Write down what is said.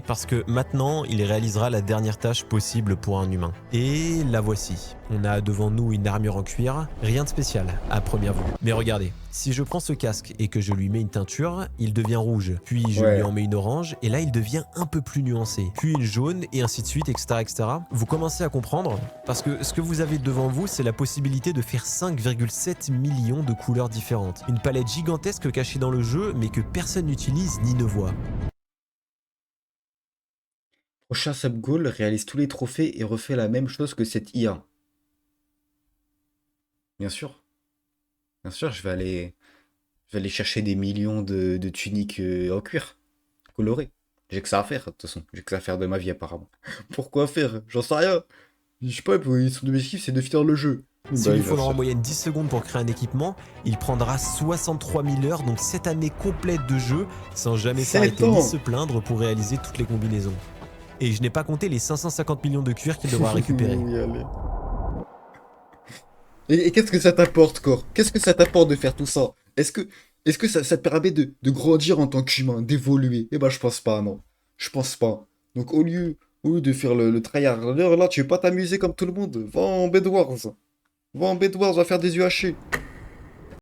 Parce que maintenant, il réalisera la dernière tâche possible pour un humain. Et la voici. On a devant nous une armure en cuir, rien de spécial à première vue. Mais regardez, si je prends ce casque et que je lui mets une teinture, il devient rouge. Puis je lui en Ouais. mets une orange et là il devient un peu plus nuancé. Puis une jaune et ainsi de suite, etc. etc. Vous commencez à comprendre parce que ce que vous avez devant vous, c'est la possibilité de faire 5,7 millions de couleurs différentes. Une palette gigantesque cachée dans le jeu mais que personne n'utilise ni ne voit. Prochain sub-goal, réalise tous les trophées et refait la même chose que cette IA. Bien sûr. Bien sûr, je vais aller chercher des millions de tuniques en cuir, colorées. J'ai que ça à faire, de toute façon. J'ai que ça à faire de ma vie, apparemment. Pourquoi faire? J'en sais rien. Je sais pas, son objectif, c'est de finir le jeu. S'il Bah, lui il va faudra en faire. moyenne 10 secondes pour créer un équipement, il prendra 63 000 heures, donc 7 années complètes de jeu, sans jamais 7 s'arrêter ni ans! se plaindre pour réaliser toutes les combinaisons. Et je n'ai pas compté les 550 millions de cuir qu'il devra récupérer. Oui, allez. Et qu'est-ce que ça t'apporte, Core? Qu'est-ce que ça t'apporte de faire tout ça? Est-ce que ça te permet de grandir en tant qu'humain, d'évoluer? Eh ben, je pense pas, non. Je pense pas. Donc, au lieu de faire le tryhard, là, tu veux pas t'amuser comme tout le monde? Va en Bedwars. Va en Bedwars, va faire des UHC.